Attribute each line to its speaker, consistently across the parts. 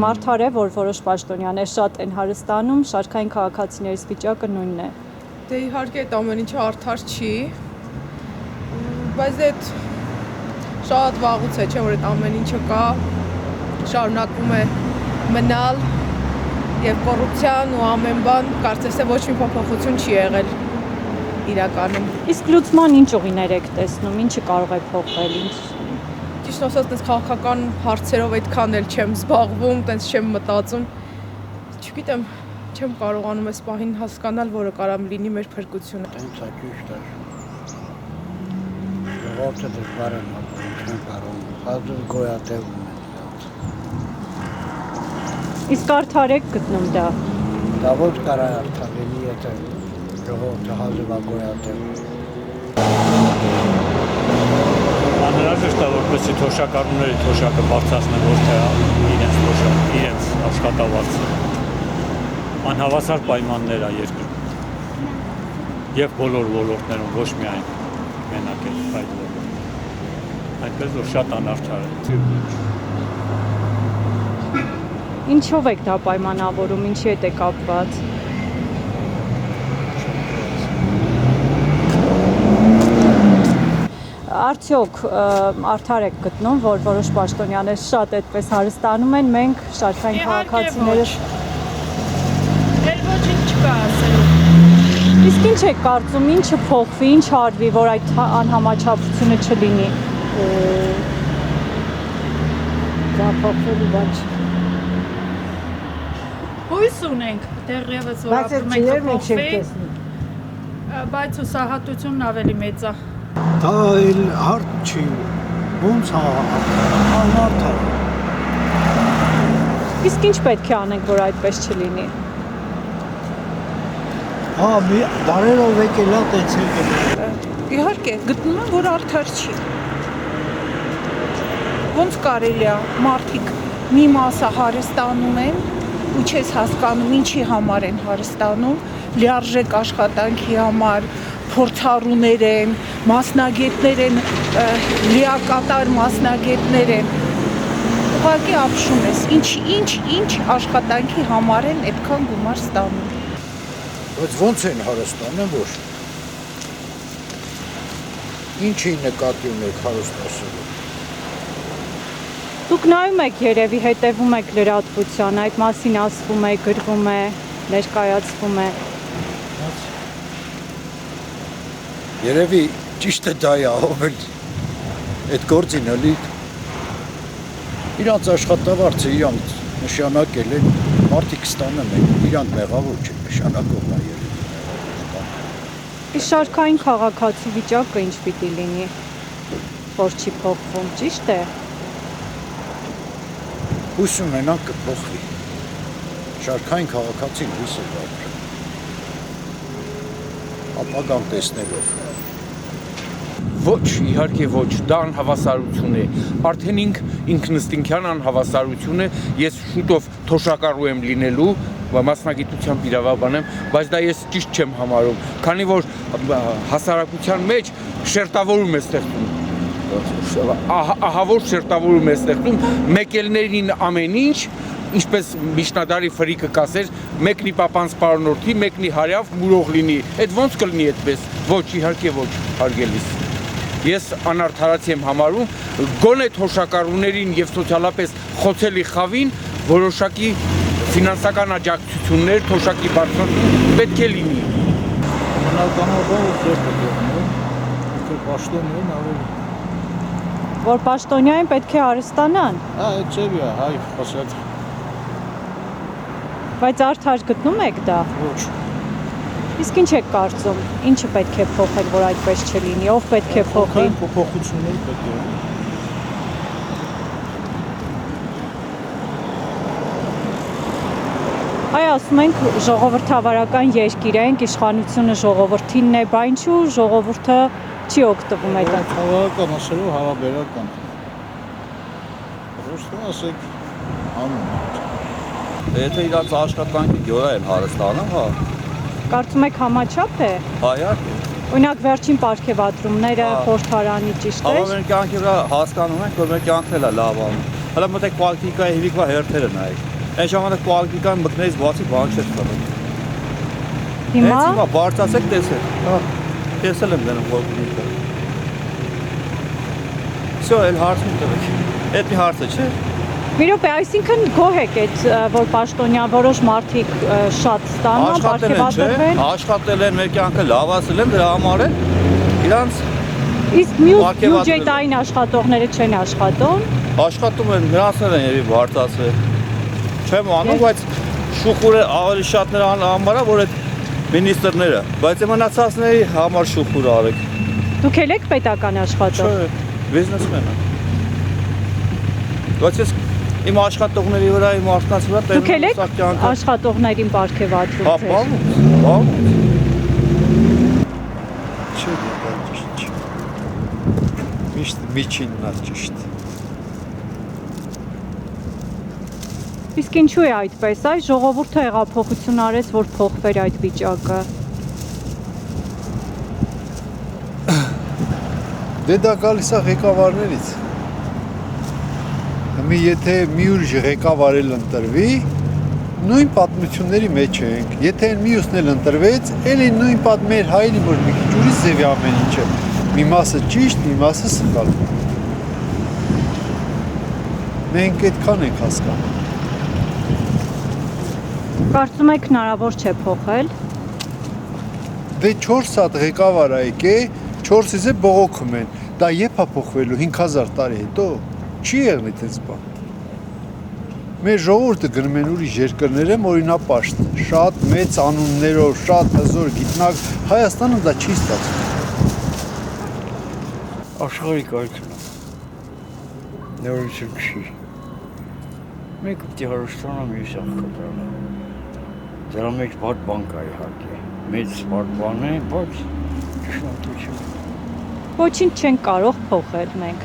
Speaker 1: կարծում արդար է, որ որոշ պաշտոնյաներ շատ են հարստանում, շարքային քաղաքացիներից վիճակը նույնն է։
Speaker 2: Դե իհարկե այդ ամեն ինչը արդար չի, բայց այդ շատ վաղուց է, չէ՞ որ այդ ամեն ինչը կա, շարունակվում է մնալ եւ կոռուպցիան ու ամեն բան կարծես թե ոչ մի փոփոխություն չի եղել իրականում։
Speaker 1: Իսկ լուծման ինչ ուղիներ եք տեսնում, ինչը կարող է փոխվել, ինչ։
Speaker 2: Ճիշտ ասած, այս քաղաքական հարցերով այդքան էլ չեմ զբաղվում, տենց չեմ մտածում։ Չգիտեմ, չեմ կարողանում այս պահին հասկանալ, որը կարող լինի մեր փրկությունը։
Speaker 3: Տենց է ճիշտ է։ Ժողովուրդը դժվար է ապրում, չեն կարող։ Հազիվ գոյատևում է դրանց։
Speaker 1: Իսկ արդար եք գտնում դա։
Speaker 3: Դա ոչ կարա արդար լինի, եթե ժողովուրդը հազիվ է գոյատևում։
Speaker 4: Անհրաժեշտ է, որպեսզի թոշակառուների թոշակը բարձրացնեն, ոչ թե իրենց աշխատավարձը։ Անհավասար պայմաններ է երկրում եւ բոլոր ոլորտներում, ոչ միայն մենակ այդ ոլորտում։ Այնպես որ շատ անարդար է։
Speaker 1: Ինչով եք դա պայմանավորում, ինչի հետ է կապված։ Արդյոք արդար եք գտնում, որ որոշ պաշտոնյաներ շատ այդպես հարստանում են, մենք շարքային քաղաքացիները։
Speaker 2: Էլ ոչինչ չկա ասելու։
Speaker 1: Իսկ ինչ եք կարծում, ինչը փոխվի, ինչ արվի, որ այդ անհամաչափությունը չլինի։
Speaker 3: Դա փոխվելու բաց։
Speaker 5: Հույս ունենք, դեռևս որ ապրում ենք կփոխվի, բայց հուսահատությունն ավելի մեծ է։
Speaker 3: Դա էլ հարթ չի, ոնց անարդար։
Speaker 1: Իսկ ինչ պետք է անենք, որ այդպես չլինի։
Speaker 3: Հա, դարերով եկել է տենց եկել։
Speaker 6: Իհարկե, գտնում եմ, որ արդար չի։ Ոնց կարելի է մարդիկ մի մասը հարստանում են ու չես հասկանում ինչի համար են հարստանում, լիարժեք աշխատանքի համար, փորձառուներ են, մասնագետներ են, լիակատար մասնագետներ են։ Ուղղակի ապշում ես, ինչ աշխատանքի համար են այդքան գումար ստանում։
Speaker 3: Բայց ոնց են հարստանում, որ ինչի նկատի ունեք հարստասելու։
Speaker 1: Դուք նայում եք երևի, հետևում եք լրատվությանը, այդ մասին ասվում է, գրվում է, ներկայացվում է։
Speaker 3: Երևի ճիշտ է դա է, ով էլ այդ գործին էլի իրանց աշխատավարձը իրանց նշանակել են, մարդիկ ստանում են, իրանք մեղավոր չեն նշանակողն է երևի։
Speaker 1: Իսկ շարքային քաղաքացի վիճակը ինչ պիտի լինի, որ չի փոխվում, ճիշտ է։
Speaker 3: Հույս ունենանք կփոխվի։ Շարքային քաղաքացին հույս է ապրում։ Ապագան տեսնելով։
Speaker 7: Ոչ, իհարկե ոչ, դա անհավասարություն է։ Արդեն ինքնըստինքյան անհավասարություն է, ես շուտով թոշակառու եմ լինելու, մասնագիտությամբ իրավաբան եմ, բայց դա ես ճիշտ չեմ համարում, քանի որ հասարակության մեջ շերտավորում է ստեղծում։ Ահավոր շերտավորում է ստեղծում, մեկելներին ամեն ինչ, ինչպես միջնադարի ֆրիկը կասեր, մեկնի պապանց պարոնորդի, մեկնի հարյավ մուրող լինի, այդ ոնց կլինի այդպես, ոչ, իհարկե ոչ, հարգելիս։ Ես անարդարացի եմ համարում, գոնե թոշակառուներին և սոցիալապես խոցելի խավին որոշակի ֆինանսական աջակցություններ, թոշակի բարձրացում պետք է լինի։
Speaker 3: Բնականաբար ձեր կողմում, որ պաշտոններն ավելի
Speaker 1: Որ պաշտոնյային պետք է հարստանան։
Speaker 3: Հա, այդ ձևի է, հայ խոսած։
Speaker 1: Բայց արդար գտնում եք դա։
Speaker 3: Ոչ։
Speaker 1: Իսկ ինչ եք կարծում, ինչը պետք է փոխել, որ այդպես չլինի, ով պետք է փոխի։
Speaker 3: Փոփոխություններ պետք է։
Speaker 1: Այ ասում ենք ժողովրդավարական երկիր ենք, իշխանությունը ժողովրդինն է, բա ինչու ժողովուրդը չի օգտվում այդ։
Speaker 3: Հավաքական ասելով հարաբերական։ Просто ասեք անում։
Speaker 8: Եթե իրաց աշխատանքի գյուղը են հարստանում, հա։
Speaker 1: Կարծում եք համաչափ է։
Speaker 8: Հա, իհարկե։
Speaker 1: Օրինակ վերջին պարգևատրումները խորհրդարանի ճիշտ է։
Speaker 8: Հա, մեր կյանքի վրա հասկանում ենք, որ մեր կյանքն էլ է լավ անում։ Հələ մտեք պոլիտիկայի հիվիկվա հերթերը նայեք։ Այն ժամանակ պոլիտիկան մկներից բացի բան չէր խփել։
Speaker 1: Հիմա
Speaker 8: Հիմա բարձրացեք տեսեք։ Հա։ Տեսել եմ դեռ պոլիտիկա։ Всё, էլ հարց մի տվեք։ Այդ մի հարցը չէ։
Speaker 1: մի րոպե, այսինքն գոհ եք այդ որ պաշտոնյա որոշ մարդիկ շատ ստանան, բարգեւատրվեն։
Speaker 8: Աշխատել են, մեր կյանքը լավացել են, դրա համար էլ իրանց
Speaker 1: Իսկ մյուս բյուջետային աշխատողները չեն աշխատում։
Speaker 8: աշխատում են, նրանցներ են երևի բարձրացել։ Չեմ անում, բայց շուխուրը ավելի շատ նրան համար է, որ այդ մինիստրները, բայց մնացածների համար շուխուր արեք։
Speaker 1: Դուք եք պետական աշխատող։
Speaker 8: Չէ, բիզնեսմեն եմ։ Բայց ես իմ աշխատողների վրա, իմ մարդկանց վրա
Speaker 1: Դուք եք աշխատողներին բարգեւատրում։
Speaker 8: Հա, բան։
Speaker 3: Չէ, դա ճիշտ չէ։ Միշտ միջինն է ճիշտ։
Speaker 1: Իսկ ինչու է այդպես, այ ժողովուրդը հեղափոխություն արեց, որ փոխվեր այդ վիճակը։
Speaker 3: Դե դա գալիս է ղեկավարներից։ Եթե մի ուրիշ ղեկավար էլ ընտրվի, նույն պատմությունների մեջ ենք։ Եթե մյուսն էլ ընտրվեց, էլի նույն մեր հայրին, որ մի քիչ ուրիշ ձևի ամեն ինչը։ Մի մասը ճիշտ, մի մասը սխալ։ Մենք այդքան ենք հասկանում։
Speaker 1: Կարծում եք հնարավոր չէ փոխել։
Speaker 3: Դե 4 հատ ղեկավար է եկել, 4-ից է բողոքում են։ Դա երբ է փոխվելու 5000 տարի հետո։ Չի եղնի այդպես բան։ Մեր ժողովուրդը գնում են ուրիշ երկրներում օրինապաշտ, շատ մեծ անուններով, շատ հզոր գիտնակ, Հայաստանը դա չի ստացվում։
Speaker 4: Աշխարհի կայքն նորություն չի։ Մենք պետք է հարստանամ ես աղքատանը։ Դրա մեջ բաց բան կա իհարկե։ Մեծ բաց բան է, բայց ճշմարտություն։
Speaker 1: Ոչինչ չեն կարող փոխել մենք։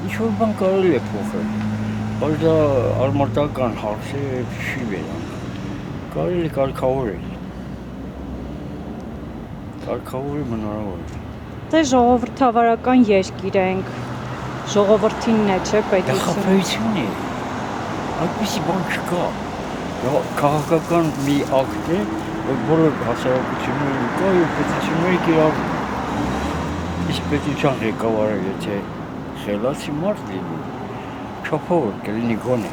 Speaker 4: Ինչ-որ բան կարելի է փոխել, բայց դա արմատական հարց է, չի վերան։ Կարելի կարգավորել։ Կարգավորել հնարավոր է։
Speaker 1: Դե ժողովրդավարական երկիր ենք, ժողովրդինն է, չէ,
Speaker 4: Դա
Speaker 1: պետություն։
Speaker 4: խաբեություն է, այդպիսի բան չկա։ Քաղաքական մի ակտ է, որ բոլոր հասարակությունները կա և պետությունները կիրառում։ Իսկ պետության ղեկավարը եթե խելացի մարդ լինի, չափավոր կլինի գոնե։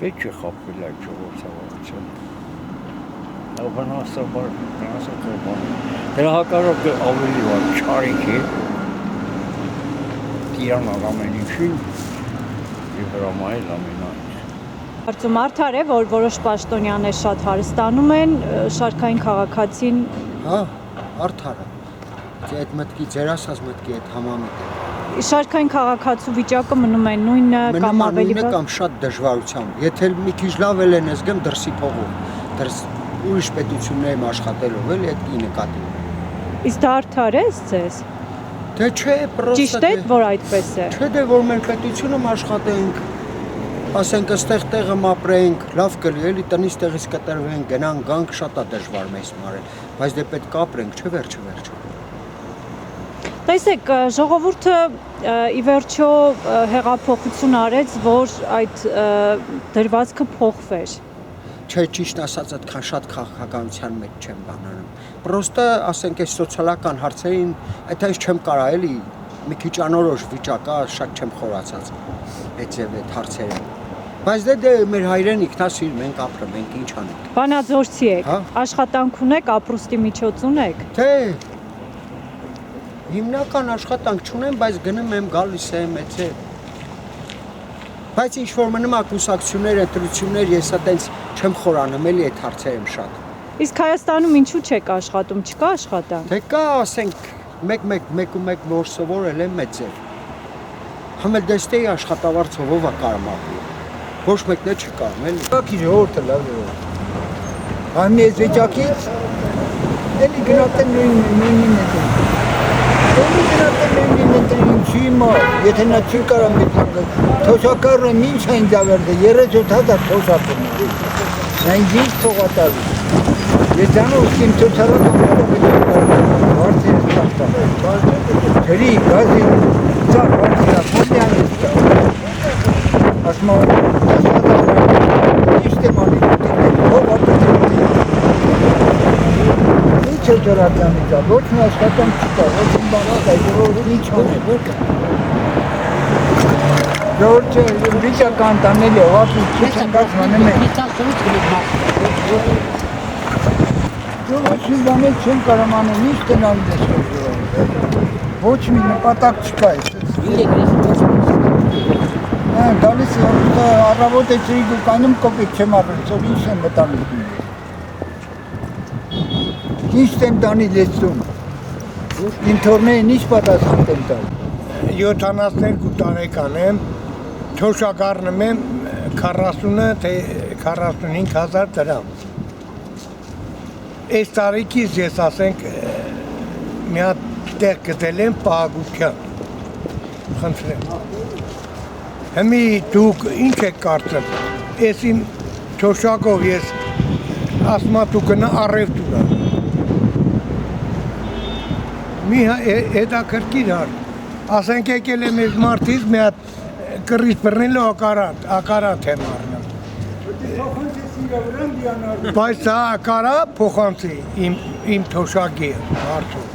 Speaker 4: Պետք չէ խաբվել այդ ժողովրդավարությունը։ Բանասաբար, դրա հակառակ ավելի վատ չարիք է, տիրանալ ամեն ինչին և հրամայել ամեն այն։
Speaker 1: Կարծում արդար է, որ որոշ պաշտոնյաներ շատ հարստանում են, շարքային քաղաքացին։
Speaker 9: Հա, արդար է։ Այդ մտքի ձեր ասած մտքի այդ համամիտ է։
Speaker 1: Շարքային քաղաքացու վիճակը մնում է նույնը կամ ավելի
Speaker 9: վատ կամ շատ դժվարությամբ։ Եթե մի քիչ լավ էլ են զգում դրսի փողով, ուրիշ պետություններում աշխատելով էլ այդ ի նկատի։
Speaker 1: Իսկ դա արդար է ձեզ։
Speaker 9: Դե չէ, պրոստը։
Speaker 1: Ճիշտ է, որ այդպես է։
Speaker 9: Չէ, դե որ մեր պետությունում աշխատենք, ասենք այստեղ տեղը ապրենք, լավ կլի, էլի տնից տեղից կտրվենք, գնանք, գանք, շատ է դժվար մեզ մարել, բայց դե պետք է ապրենք, չէ, վերջը։
Speaker 1: Տեսեք, ժողովուրդը ի վերջո հեղափոխություն արեց, որ այդ դրվածքը փոխվեր։
Speaker 9: Չէ, ճիշտ ասած, այդքան շատ քաղաքականության մեջ չեմ բանանում։ Պրոստը, ասենք, այս սոցիալական հարցերին, այդ այս չեմ կարա էլի, մի քիչ անորոշ վիճակ է, շատ չեմ խորացած այդ հարցերին։ Բայց դե մեր հայրենիքն է, սիր մենք ապրում ենք, ինչ անենք։
Speaker 1: Վանաձորցի եք, աշխատանք ունեք, ապրուստի միջոց ունեք։
Speaker 9: Թե հիմնական աշխատանք չունեմ, բայց գնում եմ, գալիս եմ, էցե։ Բայց ինչ որ մնում է կուսակցություններ, ընտրություններ, ես այտենց չեմ խորանում, էլի այդ հարցերում շատ։
Speaker 1: Իսկ Հայաստանում ինչու չեք աշխատում, չկա աշխատանք։
Speaker 9: Դե կա, ասենք, մեկ որ սովորել եմ մեծ է։ Համել դեստեի աշխատավար ծովով է կարում ապրի։ Ոչ մեկն է չկարում, էլի։
Speaker 10: Կակի ժողորդը լավ է։ Համի ես վեճակից, էլի գնատեն նույնին է։ Էլի գնատեն նույնին է ինչի մա, եթե նա չի կարամ մեջակը, թոսակարը մինչ այն դավերդը, 37 հազար թոսակրն է։ Նա ինձ թողատավի։ Ես դանով կիմ թոցարակ ամարը վարդեր ստացտան։ Ջրի, գազի, ծակ վարդերա, պոնդյան է ստա։ Ղազարյանից է, ոչ մի աշխատանք չկա, ոչ մի բան չկա, ժողովուրդը ինչ անել։ Ժողովուրդը վիճական տանել է, ուղղակի չենք անում են։ Ոչ մի բան չեն կարող անել, ինչ տնալ դες ժողովուրդը։ Ոչ մի նպատակ չկա այստեղ։ Գալիս առավոտ է ծրիկ ու կայնում կոպիք չեմ առել, ծով ինչ եմ մտանում։ Ինչ եմ տանի լեցում, իմ թորներին ինչ պատասխան եմ տալ։
Speaker 11: 72 տարեկան եմ, թոշակառնում եմ 40 թե 45,000 դրամ։ Այս տարիքից ես ասենք մի հատ տեղ գտել եմ պահագության, խնդրեմ։ Հիմի դուք ինչ եք կարծում, ես իմ թոշակով ես ասմա դու գնա առևտուր ա։ Մի հետաքրքիր հար, ասենք եկել եմ ես մարդից մի հատ կռիվ բռնելու ակարատ եմ առնում։ Բայց սա ակարա փոխանցի իմ թոշակի հարցում։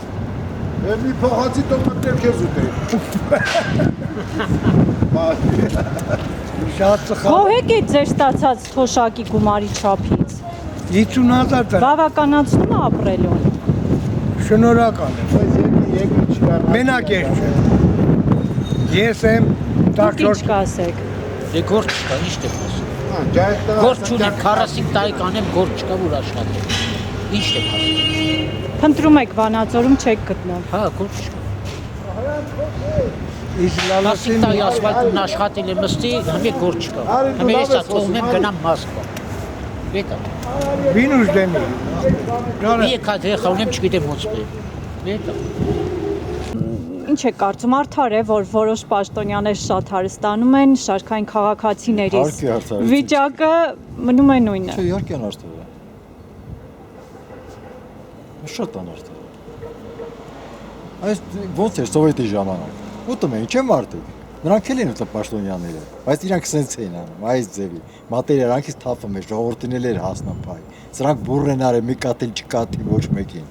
Speaker 3: Մի փոխանցի տոմատներ քեզ ուտել։
Speaker 11: Շատ սխալ։
Speaker 1: Գոհ եք ձեր ստացած թոշակի գումարի չափից։
Speaker 11: 50,000 դրամ։
Speaker 1: Բավականացնում է ապրելուն։
Speaker 11: Շնորհակալ եմ։ Մենակ ես չեմ։ Ես եմ
Speaker 1: Դուք ինչ կասեք։
Speaker 12: Դե գործ չկա, ինչ դե ասում։ Գործ չունեմ, 45 տարեկան եմ, գործ չկա, որ աշխատեմ։ Ինչ դե ասում։
Speaker 1: Փնտրում եք Վանաձորում չեք գտնում։
Speaker 12: Հա, գործ չկա։ Իսկ տարի ասֆալտում աշխատել եմ նստի, հիմա գործ չկա։ Հիմա ես թողում եմ գնամ Մոսկվա։ Բետա։
Speaker 11: Վինուս դեմի։
Speaker 12: Եկա դեպի ունեմ չգիտեմ ոնց է։ Բետա։
Speaker 1: Ինչ է կարծում, արդար է, որ որոշ պաշտոնյաներ շատ հարստանում են, շարքային քաղաքացիներից վիճակը մնում է նույնը։
Speaker 13: Չէ, իհարկե անարդար է։ Շատ անարդար է։ Այս ոնց էր սովետի ժամանակ։ Ուտում էին, չէ՞ մարդիկ։ Նրանք էլ են ուտում պաշտոնյաները, բայց իրանք սենց էին անում, այս ձևի։ Մատերը նրանքից թափում էր, ժողովրդին էլ էր հասնում փայ։ Սրանք բուռ են արել, մի կատել չկատի ոչ մեկին։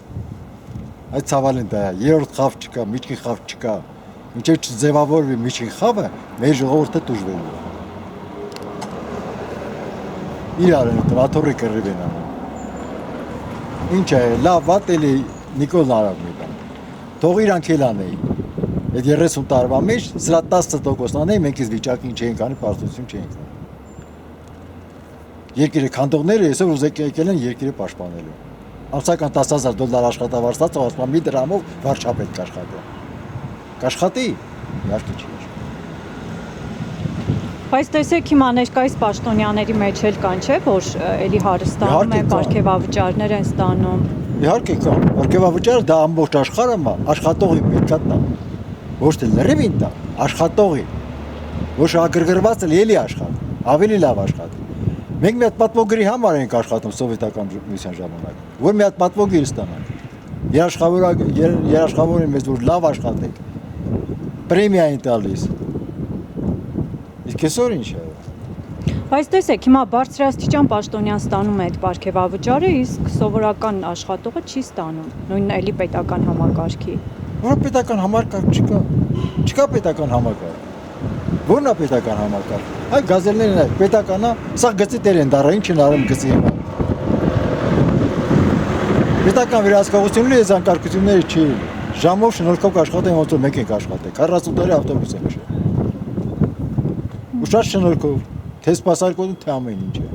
Speaker 13: Այդ ցավալին դա է, երրորդ խավ չկա, միջին խավ չկա։ Մինչև չձևավորվի միջին խավը, մեր ժողովուրդը տուժվելու է։ Իրար են ուտում, աթոռի կռիվ են անում։ Ինչ է, լավ, վատ էլի Նիկոլն արավ մի բան։ Թող իրանք էլ անեին։ Այդ 30 տարվա մեջ սրա 10%-ն անեին, մենք այս վիճակին չէինք անի, պարտություն չէինք անի։ Երկիրը քանդողները այսօր ուզեք եկել են երկիրը պաշտպանելու։ Ամսական $10,000 աշխատավարձ ստացող ասում մի դրամով վարչապետ կաշխատի։ Կաշխատի, իհարկե չի։
Speaker 1: Բայց տեսեք հիմա ներկայիս պաշտոնյաների մեջ էլ կան, չէ՞, որ էլի հարստանում են, պարգևավճարներ են ստանում։
Speaker 13: Իհարկե կան։ Պարգևավճարը դա ամբողջ աշխարհը մա, աշխատողի պետք է տա։ Ոչ թե լրիվին տա, աշխատողի։ Ոչ ագրգռված էլի աշխատի, ավելի լավ աշխատի։ Մենք մի հատ պատվոգրի համար ենք աշխատում սովետական միության ժամանակ, որ մի հատ պատվոգիր ստանանք։ Երաշխավորեն մեզ, որ լավ աշխատենք, պրեմիա են տալիս։ Իսկ այսօր ինչ է։
Speaker 1: Բայց տեսեք, հիմա բարձրաստիճան պաշտոնյան ստանում է այդ պարգևավճարը, իսկ սովորական աշխատողը չի ստանում, նույնն էլի պետական համակարգի։
Speaker 13: Որը պետական համակարգ չկա։ Չկա պետական համակարգ։ Որն է պետական համակարգ։ Այ գազելներն է, պետականա, սա գծի տեր են դառա, ինչ են արում գծի հիմա։ Պետական վերահսկողությունների այս անկարգությունները չի։ Ժամով շնորհքով աշխատեն, ոնց որ մենք ենք աշխատել։ 40 տարի ավտոբուս եմ շել։ Ու շատ շնորհքով, թե սպասարկոտում, թե ամեն ինչը։